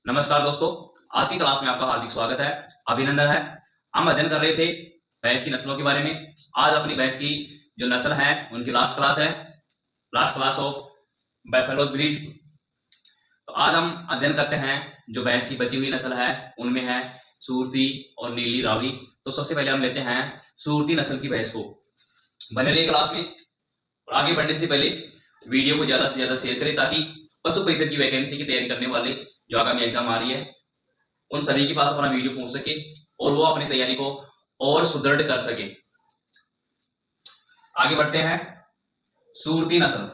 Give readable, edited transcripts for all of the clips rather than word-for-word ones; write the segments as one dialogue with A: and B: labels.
A: नमस्कार दोस्तों, आज की क्लास में आपका हार्दिक स्वागत है, अभिनंदन है। हम अध्ययन कर रहे थे भैंस की नस्लों के बारे में। आज अपनी भैंस की जो नस्ल है उनकी लास्ट क्लास है, लास्ट क्लास ऑफ बैफेलो ब्रीड। तो आज हम अध्ययन करते हैं जो भैंस की बची हुई नस्ल है, उनमें है सूरती और नीली रावी। तो सबसे पहले हम लेते हैं सूरती नस्ल की भैंस को। बने रहिए क्लास में। और आगे बढ़ने से पहले वीडियो को ज्यादा से ज्यादा शेयर करें ताकि पशु परिषद की वैकेंसी की तैयारी करने वाले जो आगामी एग्जाम आ रही है उन सभी के पास अपना वीडियो पहुंच सके और वो अपनी तैयारी को और सुदृढ़ कर सके। आगे बढ़ते हैं। सूरती नस्ल।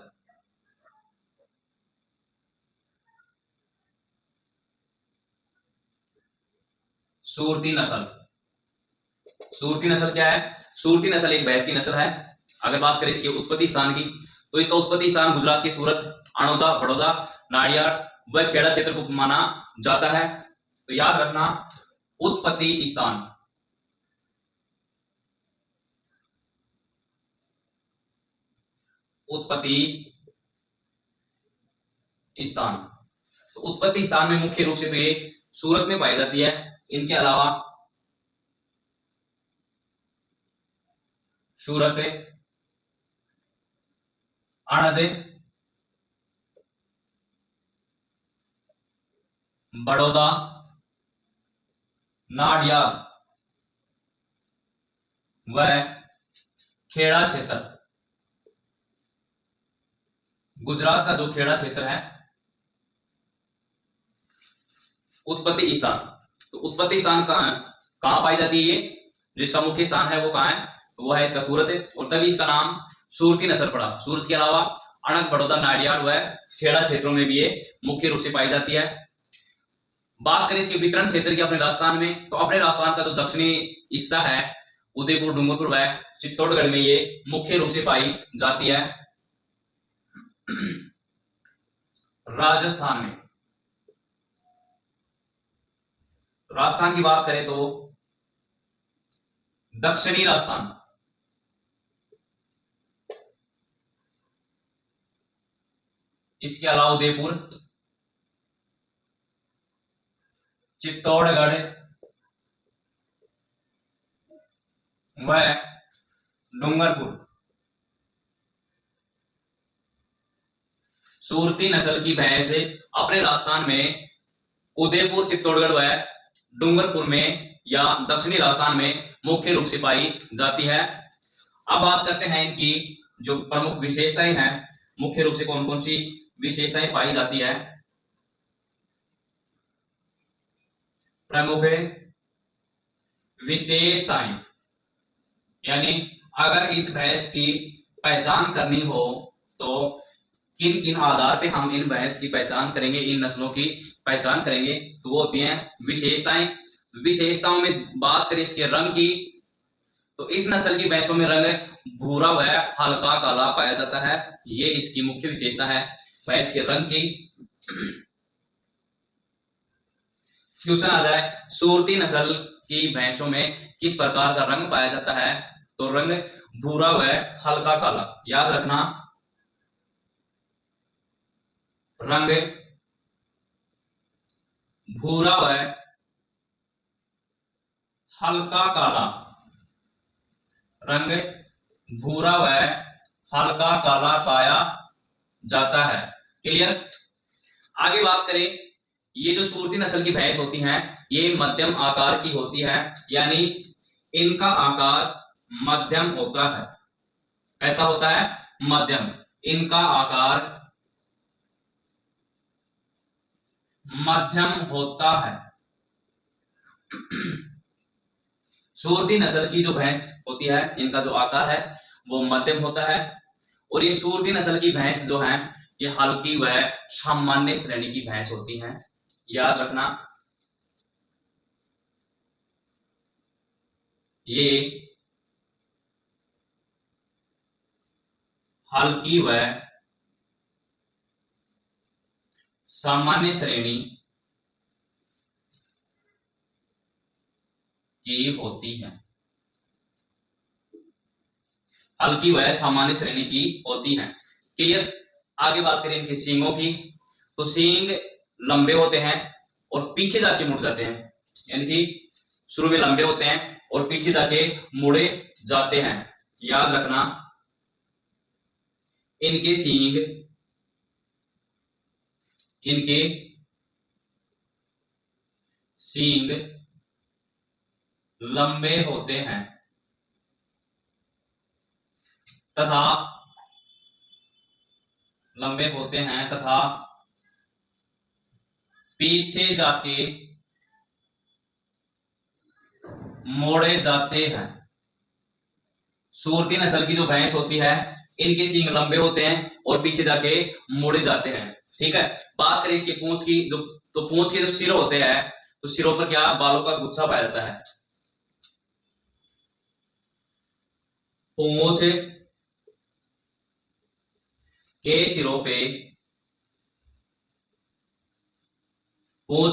A: सूरती नस्ल। सूरती नस्ल क्या है? सूरती नस्ल एक भैंस की नस्ल है। अगर बात करें इसके उत्पत्ति स्थान की तो इसका उत्पत्ति स्थान गुजरात के सूरत, अणोदा, बड़ौदा, नाडियाड व खेड़ा क्षेत्र को माना जाता है। तो याद रखना, उत्पत्ति स्थान। उत्पत्ति स्थान। तो उत्पत्ति स्थान में मुख्य रूप से तो ये सूरत में पाई जाती है। इनके अलावा सूरत, अणद, बड़ौदा, नाडियाड व खेड़ा क्षेत्र, गुजरात का जो खेड़ा क्षेत्र है, उत्पत्ति स्थान। तो उत्पत्ति स्थान कहां पाई जाती है? ये जो इसका मुख्य स्थान है वो कहां है? वो है इसका सूरत है, और तभी इसका नाम सूरती नस्ल पड़ा। सूरत के अलावा अणद, बड़ौदा, नाडियाड व खेड़ा क्षेत्रों में भी ये मुख्य रूप से पाई जाती है। बात करें इसके वितरण क्षेत्र की अपने राजस्थान में, तो अपने राजस्थान का जो दक्षिणी हिस्सा है, उदयपुर, डूंगरपुर व चित्तौड़गढ़ में ये मुख्य रूप से पाई जाती है। राजस्थान में, राजस्थान की बात करें तो दक्षिणी राजस्थान, इसके अलावा उदयपुर, चित्तौड़गढ़ व डूंगरपुर। सूरती नस्ल की भैंस अपने राजस्थान में उदयपुर, चित्तौड़गढ़ व डूंगरपुर में या दक्षिणी राजस्थान में मुख्य रूप से पाई जाती है। अब बात करते हैं इनकी जो प्रमुख विशेषताएं हैं, मुख्य रूप से कौन कौन सी विशेषताएं पाई जाती है। प्रमुख विशेषताएं यानी अगर इस भैंस की पहचान करनी हो तो किन किन आधार पे हम इन भैंस की पहचान करेंगे, इन नस्लों की पहचान करेंगे, तो वो होती हैं विशेषताएं। विशेषताओं में बात करें इसके रंग की, तो इस नस्ल की भैंसों में रंग भूरा व हल्का काला पाया जाता है। ये इसकी मुख्य विशेषता है भैंस के रंग की। क्वेश्चन आ जाए, सूरती नस्ल की भैंसों में किस प्रकार का रंग पाया जाता है? तो रंग भूरा व हल्का काला। याद रखना, रंग भूरा व हल्का काला। रंग भूरा व हल्का काला पाया जाता है। क्लियर? आगे बात करें, ये जो सूरती नस्ल की भैंस होती हैं ये मध्यम आकार की होती है, यानी इनका आकार मध्यम होता है। ऐसा होता है मध्यम, इनका आकार मध्यम होता है। सूरती नस्ल की जो भैंस होती है इनका जो आकार है वो मध्यम होता है, और ये सूरती नस्ल की भैंस जो है ये हल्की व सामान्य श्रेणी की भैंस होती हैं। याद रखना, ये हल्की व सामान्य श्रेणी की होती है। हल्की व सामान्य श्रेणी की होती है। क्लियर? आगे बात करें इनके सींगों की, तो सींग लंबे होते हैं और पीछे जाके मुड़ जाते हैं, यानी कि शुरू में लंबे होते हैं और पीछे जाके मुड़े जाते हैं। याद रखना, इनके सींग लंबे होते हैं तथा पीछे जाके मोड़े जाते हैं। सूरती नस्ल की जो भैंस होती है, इनके सींग लंबे होते हैं और पीछे जाके मोड़े जाते हैं। ठीक है, बात करें इसके पूंछ की, तो पूंछ के जो सिर होते हैं, तो सिरों पर क्या बालों का गुच्छा पाया जाता है। पूंछ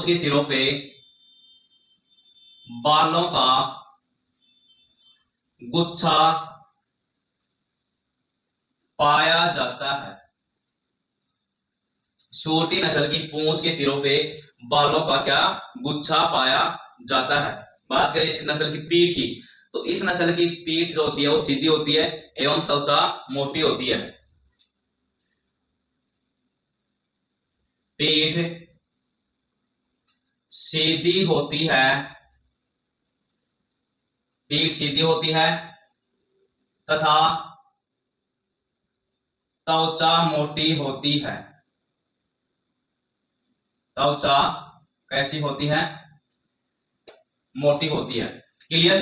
A: के सिरों पे बालों का गुच्छा पाया जाता है। सूरती नस्ल की पूंछ के सिरों पे बालों का क्या गुच्छा पाया जाता है। बात करें इस नस्ल की पीठ की, तो इस नस्ल की पीठ जो होती है वो सीधी होती है एवं त्वचा मोटी होती है। पीठ सीधी होती है, तथा त्वचा मोटी होती है। त्वचा कैसी होती है? मोटी होती है। क्लियर।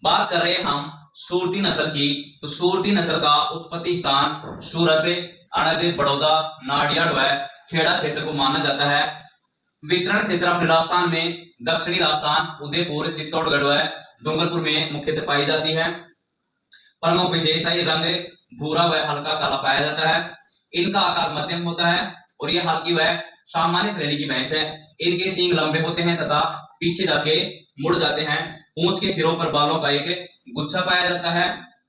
A: बात कर रहे हैं हम सूरती नस्ल की, तो सूरती नस्ल का उत्पत्ति स्थान सूरत, अनग, बड़ौदा, नाडियाड व खेड़ा क्षेत्र को माना जाता है। वितरण क्षेत्र अपने राजस्थान में दक्षिणी राजस्थान, उदयपुर, चित्तौड़गढ़ व डूंगरपुर में मुख्यतः पाई जाती है। प्रमुख विशेषता रंग भूरा व हल्का काला पाया जाता है। इनका आकार मध्यम होता है और यह हल्की व सामान्य श्रेणी की भैंस है। इनके सींग लंबे होते हैं तथा पीछे जाके मुड़ जाते हैं। पूंछ के सिरों पर बालों का एक गुच्छा पाया जाता है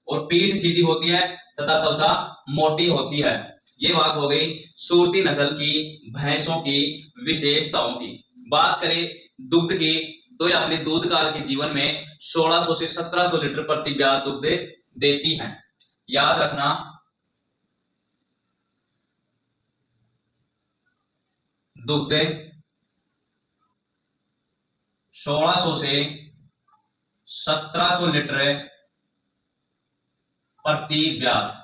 A: और पीठ सीधी होती है तथा त्वचा मोटी होती है। ये बात हो गई सूरती नस्ल की भैंसों की विशेषताओं की। बात करें दुग्ध की, तो यह अपने दूध काल के जीवन में 1600 से 1700 लीटर प्रति ब्याज दुग्ध देती हैं। याद रखना, दुग्ध 1600 से 1700 लीटर प्रति ब्याज।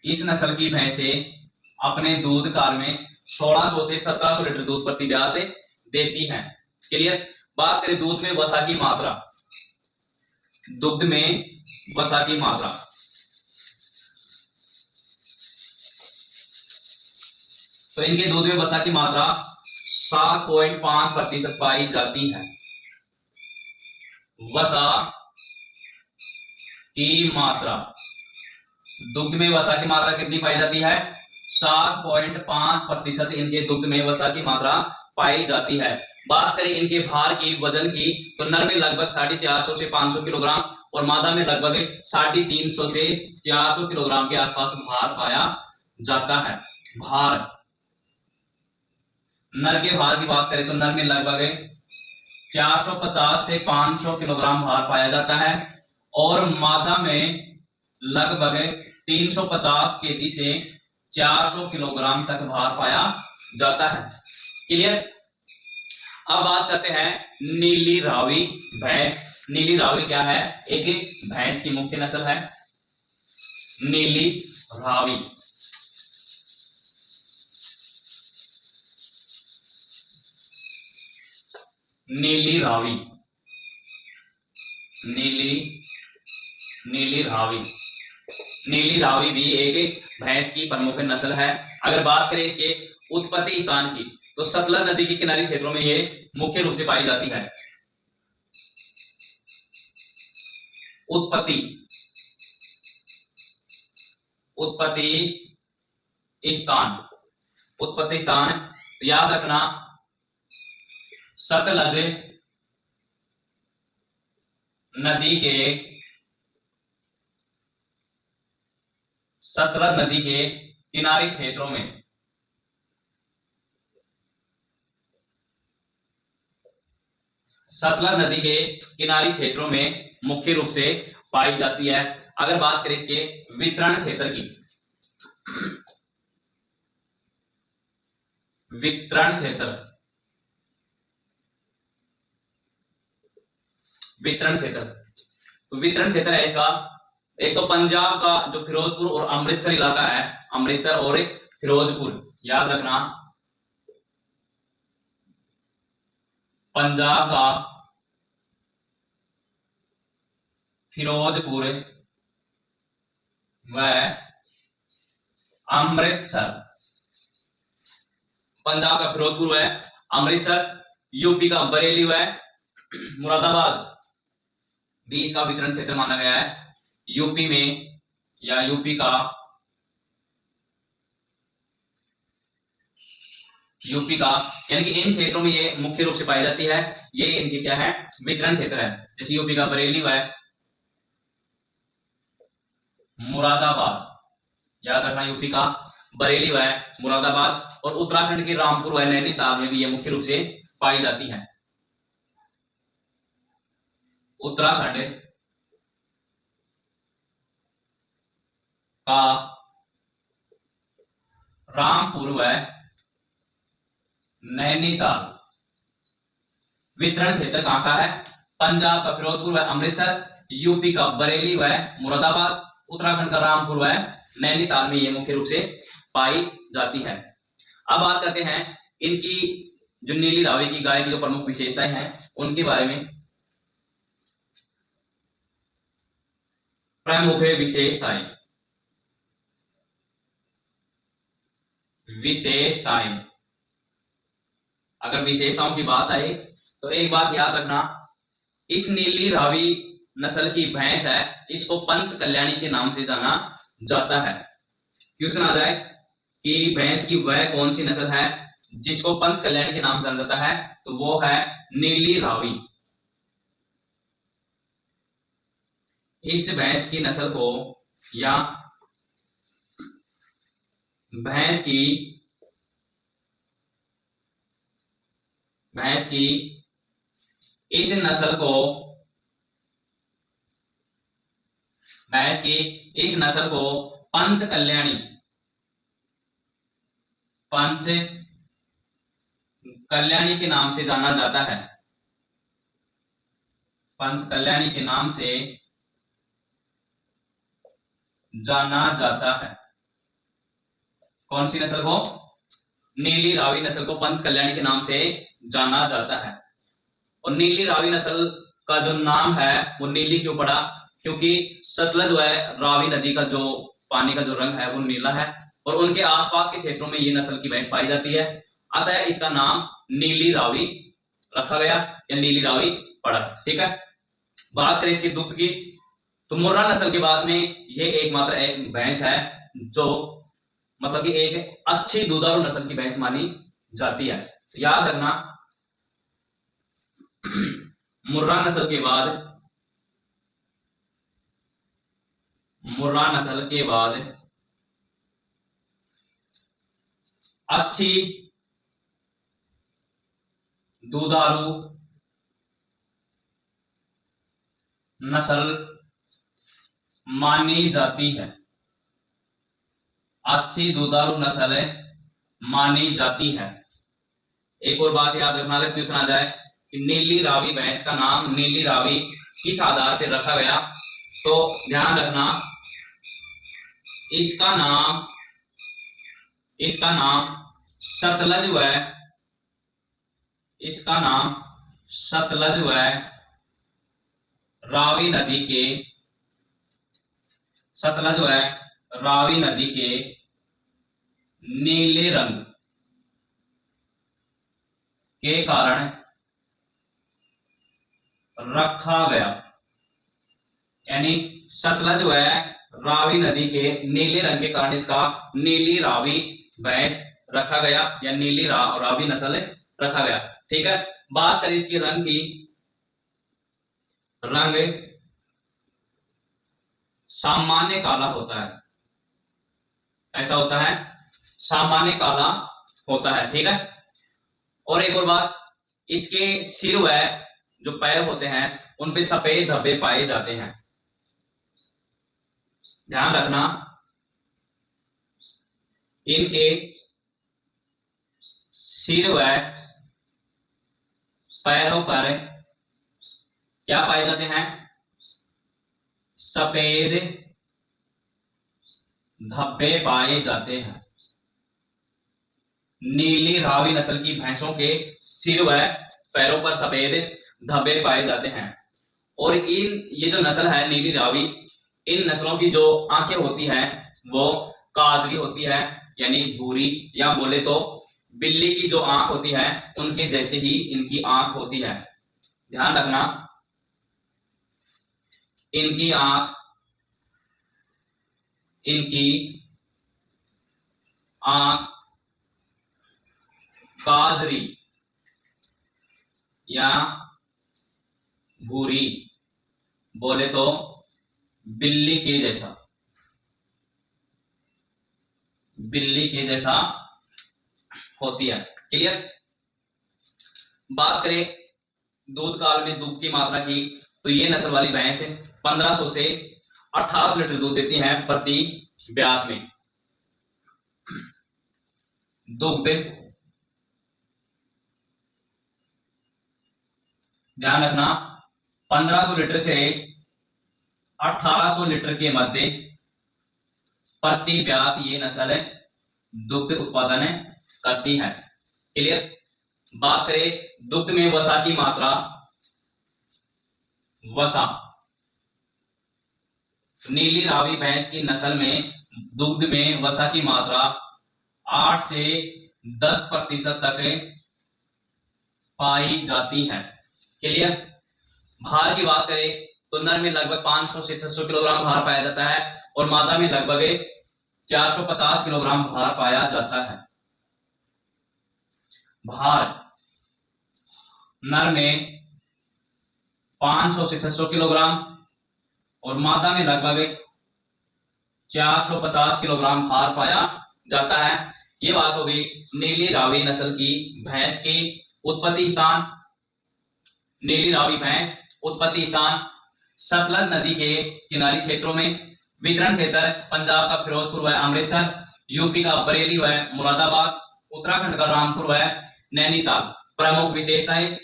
A: इस नस्ल की भैंसें अपने दूध काल में 1600 से 1700 लीटर दूध प्रति ब्याज देती हैं। क्लियर। बात करें दूध में वसा की मात्रा, दुग्ध में वसा की मात्रा, तो इनके दूध में वसा की मात्रा 7.5% पाई जाती है। वसा की मात्रा, दुग्ध में वसा की मात्रा कितनी पाई जाती है? 7.5% इनके दुग्ध में वसा की मात्रा पाई जाती है। बात करें इनके भार की, वजन की, तो नर में लगभग 450 से 500 किलोग्राम और मादा में लगभग 350 से 400 किलोग्राम के आसपास भार पाया जाता है। भार, नर के भार की बात करें तो नर में लगभग 450 से 500 किलोग्राम भार पाया जाता है और मादा में लगभग 350 केजी से 400 किलोग्राम तक भार पाया जाता है। क्लियर। अब बात करते हैं नीली रावी भैंस। नीली रावी क्या है? एक भैंस की मुख्य नस्ल है नीली रावी। नीली रावी, नीली रावी, नीली रावी भी एक भैंस की प्रमुख नस्ल है। अगर बात करें इसके उत्पत्ति स्थान की, तो सतलज नदी के किनारी क्षेत्रों में ये मुख्य रूप से पाई जाती है। उत्पत्ति स्थान, उत्पत्ति स्थान, तो याद रखना सतलज नदी के किनारी क्षेत्रों में सतलज नदी के किनारी क्षेत्रों में मुख्य रूप से पाई जाती है। अगर बात करें इसके वितरण क्षेत्र की, वितरण क्षेत्र, वितरण क्षेत्र, तो वितरण क्षेत्र है इसका, एक तो पंजाब का जो फिरोजपुर और अमृतसर इलाका है, अमृतसर और फिरोजपुर, याद रखना, पंजाब का फिरोजपुर व अमृतसर, पंजाब का फिरोजपुर है, अमृतसर, यूपी का बरेली व मुरादाबाद भी इसका वितरण क्षेत्र माना गया है। यूपी में या यूपी का यानी कि इन क्षेत्रों में ये मुख्य रूप से पाई जाती है, ये इनकी क्या है, वितरण क्षेत्र है। जैसे यूपी का बरेली व मुरादाबाद, याद रखना, यूपी का बरेली व मुरादाबाद, और उत्तराखंड के रामपुर व नैनीताल में भी ये मुख्य रूप से पाई जाती है। उत्तराखंड का रामपुर व नैनीताल वितरण क्षेत्र कहां का है, पंजाब का फिरोजपुर व अमृतसर, यूपी का बरेली व मुरादाबाद, उत्तराखंड का रामपुर व नैनीताल में ये मुख्य रूप से पाई जाती है। अब बात करते हैं इनकी जो नीली रावी की गाय की जो प्रमुख विशेषताएं हैं उनके बारे में। प्रमुख विशेषताएं, विशेषताएं, अगर विशेषताओं की बात आए तो एक बात याद रखना, इस नीली रावी नस्ल की भैंस है, इसको पंच कल्याणी के नाम से जाना जाता है। क्वेश्चन आ जाए कि भैंस की वह कौन सी नस्ल है जिसको पंच कल्याणी के नाम से जाना जाता है, तो वो है नीली रावी। इस भैंस की नस्ल को या भैंस की इस नस्ल को, भैंस की इस नस्ल को पंच कल्याणी, पंच कल्याणी के नाम से जाना जाता है, पंच कल्याणी के नाम से जाना जाता है। कौन सी नस्ल को, नीली रावी नस्ल को पंच कल्याणी के नाम से जाना जाता है। और नीली रावी नस्ल का जो नाम है वो नीली क्यों पड़ा, क्योंकि सतलज व रावी नदी का जो पानी का जो रंग है वो नीला है और उनके आसपास के क्षेत्रों में ये नस्ल की भैंस पाई जाती है, अतः इसका नाम नीली रावी रखा गया या नीली रावी पड़ा। ठीक है, बात करें इसके दुग्ध की, तो मुर्रा नस्ल के बाद में ये एकमात्र एक भैंस है जो मतलब कि एक अच्छी दुधारू नस्ल की भैंस मानी जाती है। तो याद रखना, मुर्रा नस्ल के बाद, मुर्रा नस्ल के बाद अच्छी दुधारू नस्ल मानी जाती है, अच्छी दुधारू नस्ल मानी जाती है। एक और बात याद रखना, अगर क्वेश्चन आ जाए कि नीली रावी भैंस का नाम नीली रावी किस आधार पर रखा गया, तो ध्यान रखना इसका नाम सतलज व, इसका नाम सतलज व रावी नदी के, सतलज व रावी नदी के नीले रंग के कारण रखा गया, यानी सतलज व रावी नदी के नीले रंग के कारण इसका नीली रावी भैंस रखा गया या नीली रावी नस्ल रखा गया। ठीक है, बात करें इसकी रंग की, रंग सामान्य काला होता है, ऐसा होता है, सामान्य काला होता है। ठीक है, और एक और बात, इसके सिर व जो पैर होते हैं उन पे सफेद धब्बे पाए जाते हैं। ध्यान रखना, इनके सिर व पैरों पर क्या पाए जाते हैं? सफेद धब्बे पाए जाते हैं। नीली रावी नस्ल की भैंसों के सिर व पैरों पर सफेद धब्बे पाए जाते हैं। और ये जो नस्ल है नीली रावी, इन नस्लों की जो आंखें होती हैं वो काजली होती है, यानी भूरी, या बोले तो बिल्ली की जो आंख होती है उनके जैसे ही इनकी आंख होती है। ध्यान रखना, इनकी आंख काजरी या भूरी, बोले तो बिल्ली के जैसा होती है। क्लियर? बात करें दूध काल में दूध की मात्रा की, तो ये नस्ल वाली भैंस 1500 से 1800 लीटर दूध देती हैं प्रति ब्यात में। दुग्ध, ध्यान रखना, 1500 लीटर से 1800 लीटर के मध्य प्रति ब्यात ये नस्ल दुग्ध उत्पादन करती है। क्लियर? बात करें दुग्ध में वसा की मात्रा, वसा, नीली रावी भैंस की नस्ल में दुग्ध में वसा की मात्रा 8 से 10% तक पाई जाती है। क्लियर? भार की बात करें तो नर में लगभग 500 से 600 किलोग्राम भार पाया जाता है और मादा में लगभग 450 किलोग्राम भार पाया जाता है। भार नर में 500 से 600 किलोग्राम और मादा में लगभग 450 किलोग्राम भार पाया जाता है। ये बात होगी नीली रावी नस्ल की भैंस की उत्पत्ति स्थान। नीली रावी भैंस उत्पत्ति स्थान सतलज नदी के किनारी क्षेत्रों में, वितरण क्षेत्र पंजाब का फिरोजपुर व अमृतसर, यूपी का बरेली व मुरादाबाद, उत्तराखंड का रामपुर व नैनीताल। प्रमुख विशेषताएं,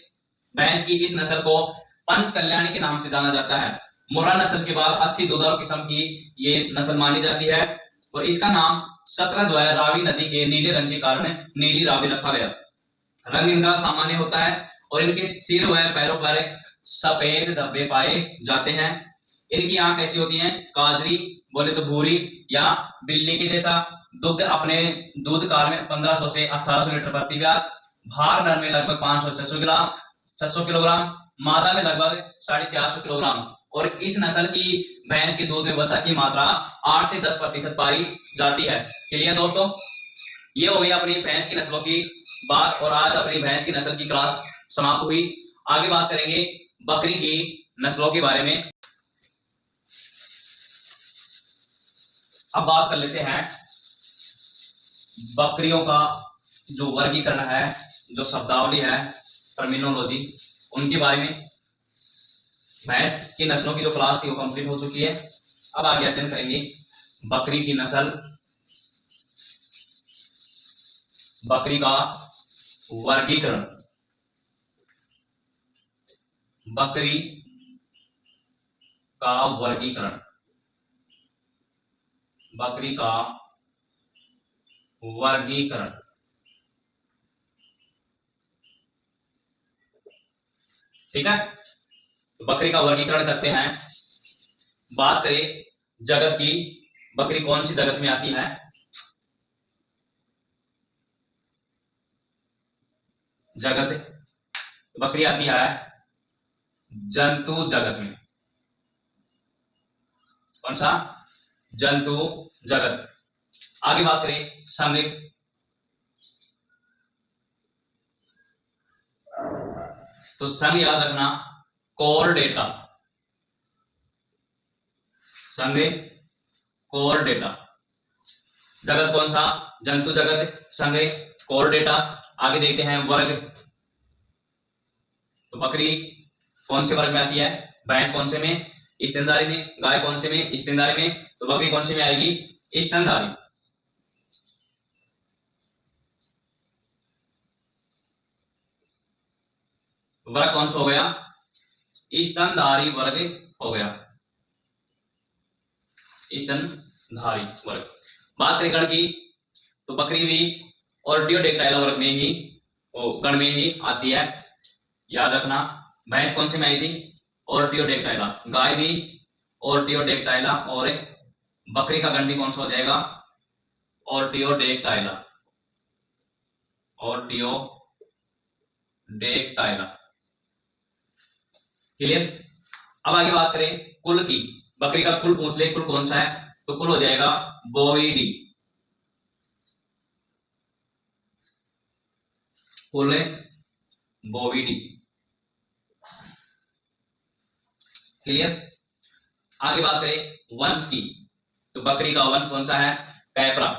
A: भैंस की इस नस्ल को पंच कल्याणी के नाम से जाना जाता है। मुर्रा नस्ल के बाद अच्छी दुधारू किस्म की ये नस्ल मानी जाती है और इसका नाम सतलज व रावी नदी के नीले रंग के कारण नीली रावी रखा गया। रंग इनका सामान्य होता है और इनके सिर व पैरों पर सफेद धब्बे पाए जाते हैं। इनकी आंख ऐसी होती हैं काजरी, बोले तो भूरी या बिल्ली के जैसा। दुग्ध अपने दूध काल में 1500 से 1800 लीटर प्रति ब्यात। भार नर में लगभग 500 से 600 किलोग्राम, मादा में लगभग 450 किलोग्राम। और इस नस्ल की भैंस के दूध में वसा की मात्रा 8 से 10% पाई जाती है। क्लियर दोस्तों? ये हो गई अपनी भैंस की नस्लों की बात और आज अपनी भैंस की नस्ल की क्लास समाप्त हुई। आगे बात करेंगे बकरी की नस्लों के बारे में। अब बात कर लेते हैं बकरियों का जो वर्गीकरण है, जो शब्दावली है, टर्मिनोलॉजी, उनके बारे में। भैंस की नस्लों की जो क्लास थी वो कंप्लीट हो चुकी है। अब आगे अध्ययन करेंगे बकरी की नस्ल, बकरी का वर्गीकरण। बकरी का वर्गीकरण, बकरी का वर्गीकरण। ठीक है, तो बकरी का वर्गीकरण करते हैं। बात करें जगत की, बकरी कौन सी जगत में आती है? जगत, बकरी आती है जंतु जगत में। कौन सा? जंतु जगत। आगे बात करें संघ, तो संघ याद रखना कोरडेटा, संघ कोरडेटा। जगत कौन सा? जंतु जगत, संघ कोरडेटा। आगे देखते हैं वर्ग, तो बकरी कौन से वर्ग में आती है? भैंस कौन से में? स्तनधारी में। गाय कौन से में? स्तनधारी में। तो बकरी कौन से में आएगी? स्तनधारी। वर्ग कौन सा हो गया? स्तनधारी वर्ग हो गया, स्तनधारी वर्ग। बात करें गण की, तो बकरी भी ऑर्टियोडेक्टाइला वर्ग में ही, गण में ही आती है, याद रखना। भैंस कौन से में आई थी? ऑर्टियोडेक्टाइला। गाय भी ऑर्टियोडेक्टाइला, और बकरी का गण भी कौन सा हो जाएगा? ऑर्टियोडेक्टाइला, ऑर्टियोडेक्टाइला। क्लियर? अब आगे बात करें कुल की। बकरी का कुल पूछ ले, कुल कौन सा है? तो कुल हो जाएगा बोविडी। कुल बोविडी। क्लियर? आगे बात करें वंश की, तो बकरी का वंश कौन सा है? कैपरा।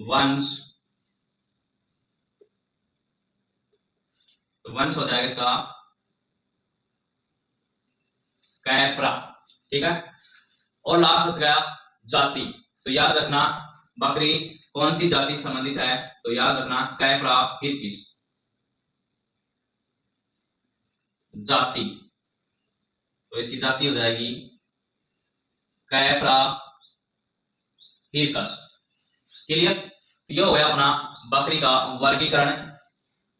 A: वंश, तो वंश हो जाएगा इसका कैपरा। ठीक है? और लास्ट बच गया जाति। तो याद रखना बकरी कौन सी जाति से संबंधित है? तो याद रखना कैपरा हिरकिस जाति। तो इसकी जाति हो जाएगी कैपरा हिरकस। क्लियर? तो यह हो गया अपना बकरी का वर्गीकरण।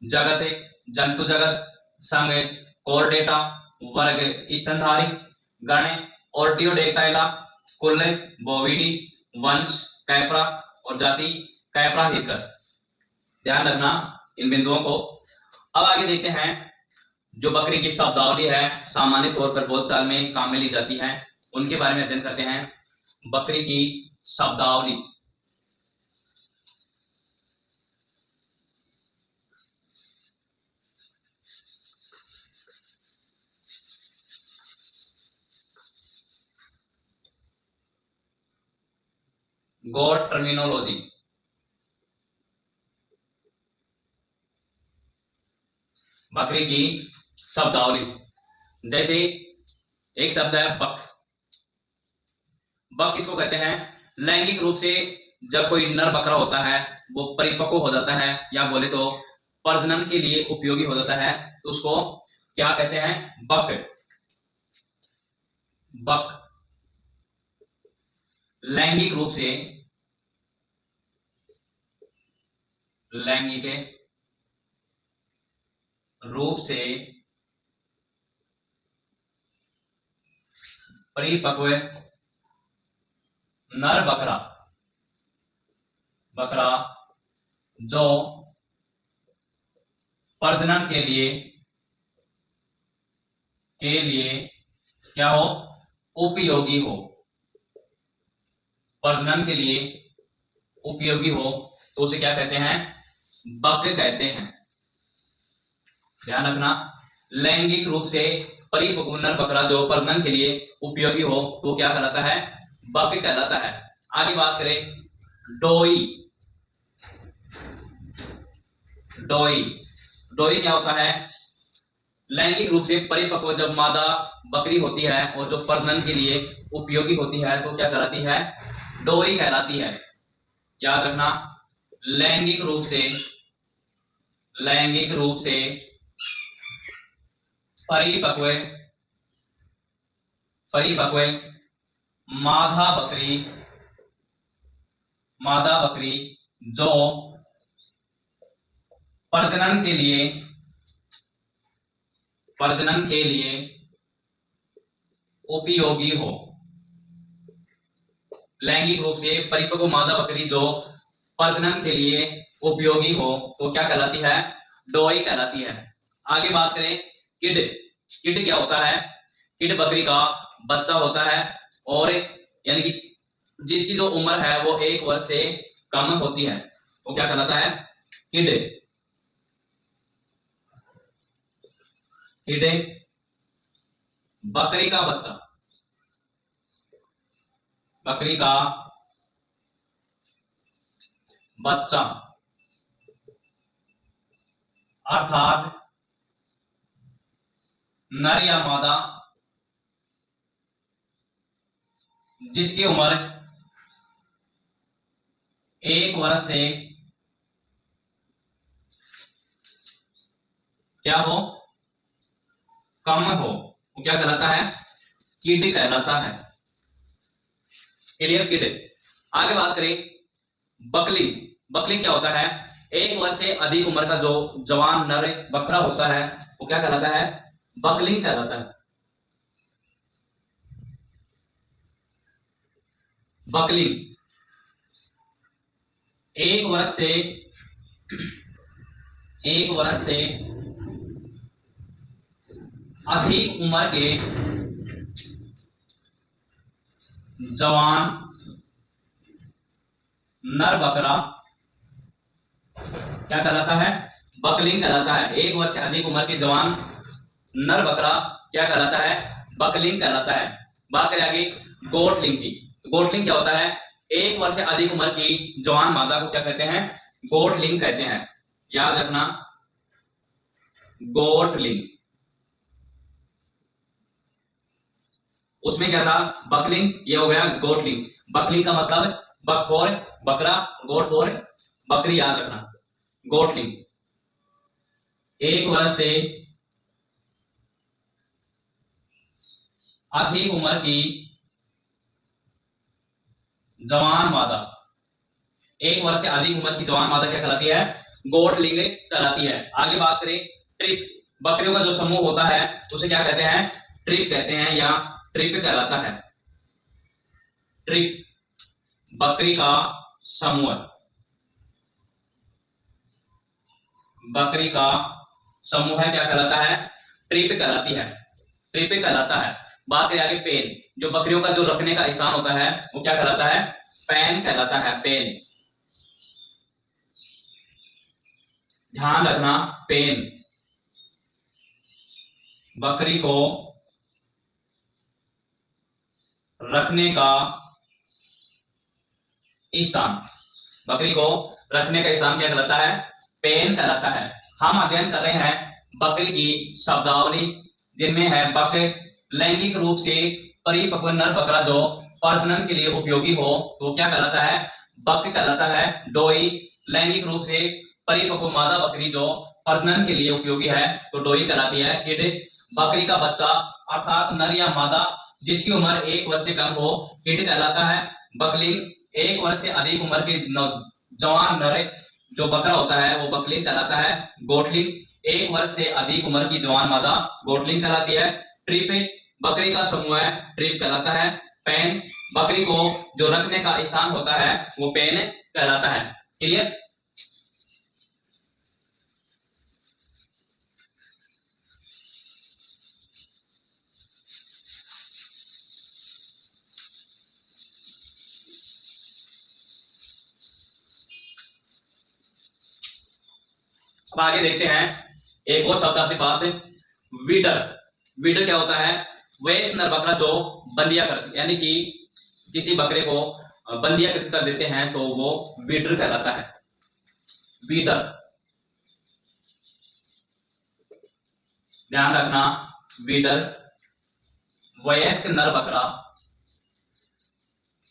A: जगत, जंतु जगत, संघ, कोर्डेटा, वर्ग स्तनधारी, गण ऑर्टियोडेक्टाइला, कुल बोविडी, वंश कैपरा, और जाति कैपरा हिरकस। ध्यान रखना इन बिंदुओं को। अब आगे देखते हैं जो बकरी की शब्दावली है, सामान्य तौर पर बोलचाल में काम में ली जाती है, उनके बारे में अध्ययन करते हैं। बकरी की शब्दावली। गोट टर्मिनोलॉजी। बकरी की शब्दावली, जैसे एक शब्द है बक। बक किसको कहते हैं? लैंगिक रूप से जब कोई नर बकरा होता है वो परिपक्व हो जाता है, या बोले तो प्रजनन के लिए उपयोगी हो जाता है, तो उसको क्या कहते हैं? बक। बक लैंगिक रूप से, लैंगिक रूप से परिपक्व नर बकरा, बकरा जो प्रजनन के लिए क्या हो? उपयोगी हो। प्रजनन के लिए उपयोगी हो तो उसे क्या कहते हैं? बक कहते हैं। ध्यान रखना, लैंगिक रूप से परिपक्व नर बकरा जो प्रजनन के लिए उपयोगी हो तो क्या कहलाता है? बक कहलाता है। आगे बात करें डोई। डोई, डोई क्या होता है? लैंगिक रूप से परिपक्व जब मादा बकरी होती है और जो प्रजनन के लिए उपयोगी होती है तो क्या कहलाती है? डोई कहलाती है। याद रखना, लैंगिक रूप से परिपक्व मादा बकरी जो प्रजनन के लिए उपयोगी हो। लैंगिक रूप से परिपक्व मादा बकरी जो प्रजनन के लिए उपयोगी हो तो क्या कहलाती है? डोई कहलाती है। आगे बात करें किड। किड क्या होता है? किड बकरी का बच्चा होता है, और यानी कि जिसकी जो उम्र है वो 1 वर्ष से कम होती है, वो क्या कहलाता है? किड। किड बकरी का बच्चा, बकरी का बच्चा, अर्थात नर या मादा जिसकी उम्र 1 वर्ष से क्या हो, कम हो, वो क्या कहलाता है, किड कहलाता है। Clear, kid. आगे बात करें बकलिंग। बकलिंग क्या होता है, 1 वर्ष से अधिक उम्र का जो जवान नर बकरा होता है वो क्या कहलाता है, बकलिंग कहलाता है। बकलिंग 1 वर्ष से अधिक उम्र के जवान नर बकरा क्या कहलाता है, बकलिंग कहलाता है। 1 वर्ष से अधिक उम्र के जवान नर बकरा क्या कहलाता है, बकलिंग कहलाता है। बात करें आगे गोटलिंग की। गोटलिंग क्या होता है, 1 वर्ष से अधिक उम्र की जवान मादा को क्या कहते हैं, गोटलिंग कहते हैं। याद रखना, गोटलिंग। उसमें क्या था, बकलिंग, ये हो गया गोटलिंग। बकलिंग का मतलब बक फॉर बकरा, गोट फॉर बकरी, याद रखना। गोटलिंग 1 वर्ष से अधिक उम्र की जवान मादा, 1 वर्ष से अधिक उम्र की जवान मादा क्या कहलाती है, गोटलिंग कहलाती है। आगे बात करें ट्रिप। बकरियों का जो समूह होता है उसे क्या कहते हैं, ट्रिप कहते हैं या ट्रिप कहलाता है। ट्रिप बकरी का समूह, बकरी का समूह है, क्या कहलाता है, ट्रिप कहलाती है, ट्रिप कहलाता है। बात करें आगे पेन। जो बकरियों का जो रखने का स्थान होता है वो क्या कहलाता है, पेन कहलाता है, पेन। ध्यान रखना, पेन बकरी को रखने का स्थान, बकरी को रखने का स्थान क्या कहलाता है, पेन कहलाता है। हम अध्ययन कर रहे हैं बकरी की शब्दावली, जिनमें है बक लैंगिक रूप से परिपक्व नर बकरा जो प्रजनन के लिए उपयोगी हो तो क्या कहलाता है, बक कहलाता है। डोई लैंगिक रूप से परिपक्व मादा बकरी जो प्रजनन के लिए उपयोगी है तो डोई कहलाती है। किड बकरी का बच्चा अर्थात नर या मादा जिसकी उम्र 1 वर्ष से कम हो, किड कहलाता है। बकलिंग 1 वर्ष से अधिक उम्र के जवान नर जो बकरा होता है वो बकलिंग कहलाता है। गोटलिंग 1 वर्ष से अधिक उम्र की जवान मादा गोटलिंग कहलाती है। ट्रिप बकरी का समूह है, ट्रिप कहलाता है। पेन बकरी को जो रखने का स्थान होता है वो पेन कहलाता है। क्लियर। अब आगे देखते हैं एक और शब्द अपने पास है, वीडर। वीडर क्या होता है, वयस्क नर बकरा जो बंदिया कर, यानी कि किसी बकरे को बंदिया कर देते हैं तो वो वीडर कहलाता है। वीडर, ध्यान रखना, वीडर वयस्क नर बकरा,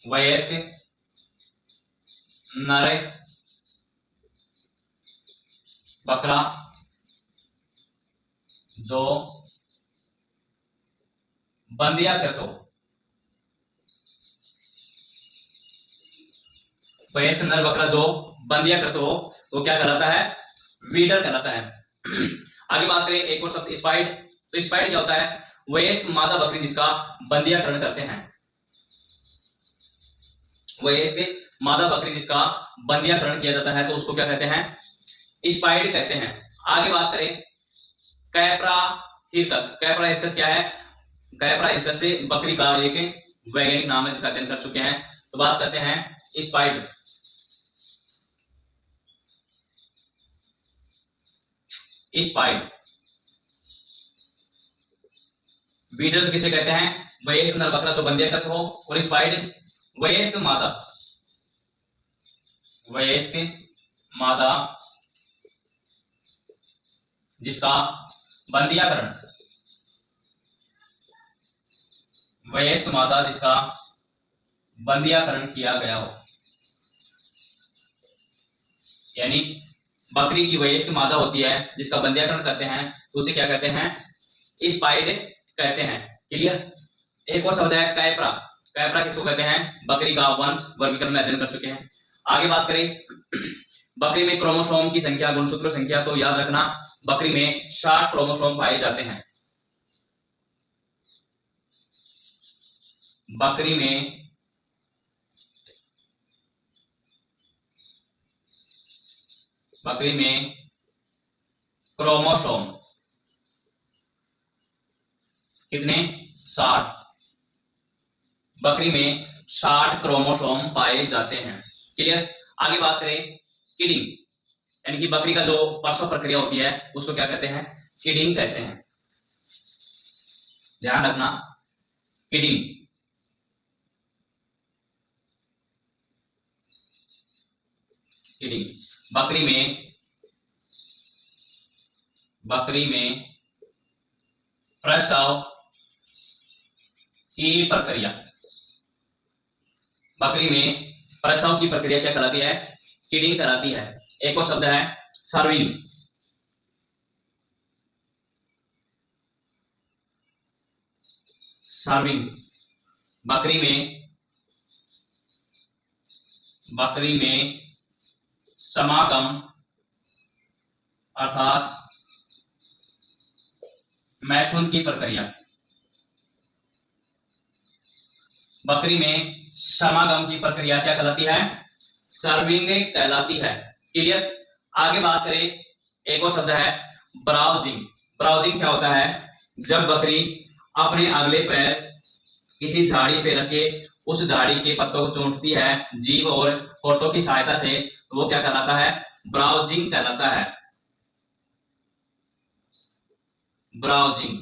A: वयस्क नर बकरा जो बंदियाकृत हो, वयस्क नर बकरा जो बंदियाकृत हो तो क्या कहलाता है, वीडर कहलाता है। आगे बात करें एक और शब्द स्पाइड। तो स्पाइड क्या होता है, वयस्क मादा बकरी जिसका बंदियाकरण करते हैं, वयस्क मादा बकरी जिसका बंदियाकरण किया जाता है तो उसको क्या कहते हैं, स्पाइड कहते हैं। आगे बात करें कैप्रा हिरकस। कैप्रा हिरकस क्या है, कैप्रा हिरकस से बकरी का एक वैज्ञानिक नाम है जिसका अध्ययन कर चुके हैं। तो बात करते हैं स्पाइड। स्पाइड वीडर किसे कहते हैं, वयस्क नर बकरा जो बंदियाकृत हो, और स्पाइड वयस्क मादा, वयस्क मादा जिसका बंदियाकरण वयस्क मादा जिसका बंधियाकरण किया गया हो, यानी बकरी की वयस्क मादा होती है जिसका बंधियाकरण करते हैं तो उसे क्या कहते हैं? स्पाइड कहते हैं। क्लियर। एक और शब्द है कैपरा। कैपरा किसको कहते हैं? बकरी का वंश वर्गीकरण में अध्ययन कर चुके हैं। आगे बात करें बकरी में क्रोमोसोम की संख्या, गुणसूत्र संख्या, तो याद रखना बकरी में 60 क्रोमोसोम पाए जाते हैं। बकरी में क्रोमोसोम कितने? 60। बकरी में 60 क्रोमोसोम पाए जाते हैं। क्लियर। आगे बात करें किडिंग, यानी कि बकरी का जो प्रसव प्रक्रिया होती है उसको क्या कहते हैं? किडिंग कहते हैं। ध्यान रखना, किडिंग। किडिंग बकरी में प्रसव की प्रक्रिया, बकरी में प्रसव की प्रक्रिया क्या कराती है? किडिंग कराती है। एक और शब्द है सर्विंग। सर्विंग। बकरी में समागम अर्थात मैथुन की प्रक्रिया, बकरी में समागम की प्रक्रिया क्या कहलाती है? सर्विंग कहलाती है। क्लियर। आगे बात करें एक और शब्द है ब्राउजिंग। ब्राउजिंग क्या होता है? जब बकरी अपने अगले पैर किसी झाड़ी पे रख के उस झाड़ी के पत्तों को चूंटती है जीभ और होठों की सहायता से, तो वो क्या कहलाता है? ब्राउजिंग कहलाता है। ब्राउजिंग।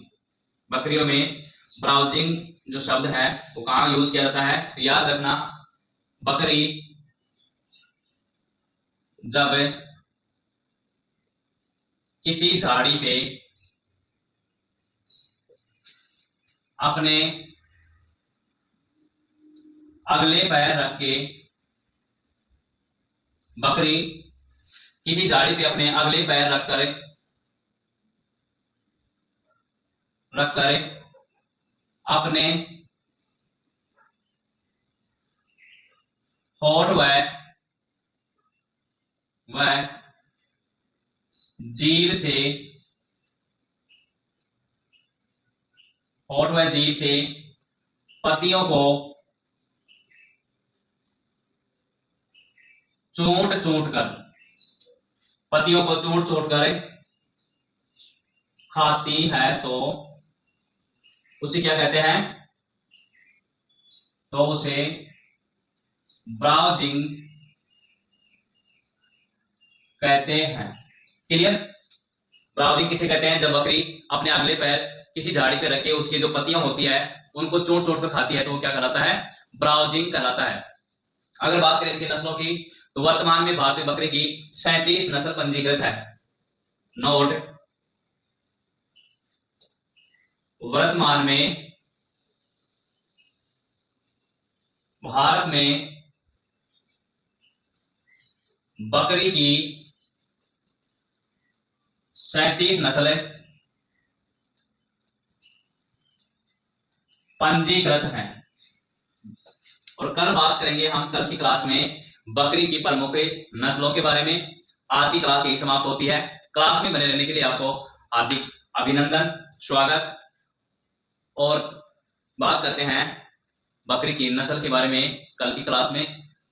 A: बकरियों में ब्राउजिंग जो शब्द है वो कहाँ यूज किया जाता है? तो याद रखना बकरी जब किसी झाड़ी पे अपने अगले पैर रख के, बकरी किसी झाड़ी पे अपने अगले पैर रखकर अपने होठ व जीभ से पत्तियों को चूंट कर खाती है तो उसे क्या कहते हैं? तो उसे ब्राउजिंग कहते हैं। क्लियर। ब्राउजिंग किसे कहते हैं? जब बकरी अपने अगले पैर किसी झाड़ी पे रखे उसकी जो पत्तियां होती है उनको चोट कर खाती है तो वो क्या कहलाता है? ब्राउजिंग कहलाता है। अगर बात करें इनकी नस्लों की तो वर्तमान में भारत में बकरी की 37 नस्ल पंजीकृत है। नोट, वर्तमान में भारत में बकरी की 37 नस्लें पंजीकृत हैं। और कल बात करेंगे हम, कल की क्लास में बकरी की प्रमुख नस्लों के बारे में। आज की क्लास यही समाप्त होती है। क्लास में बने रहने के लिए आपको हार्दिक अभिनंदन, स्वागत। और बात करते हैं बकरी की नस्ल के बारे में कल की क्लास में।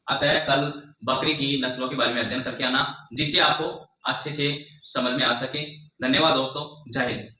A: अतः कल बकरी की नस्लों के बारे में अध्ययन करके आना जिससे आपको अच्छे से समझ में आ सके। धन्यवाद दोस्तों, जय हिंद।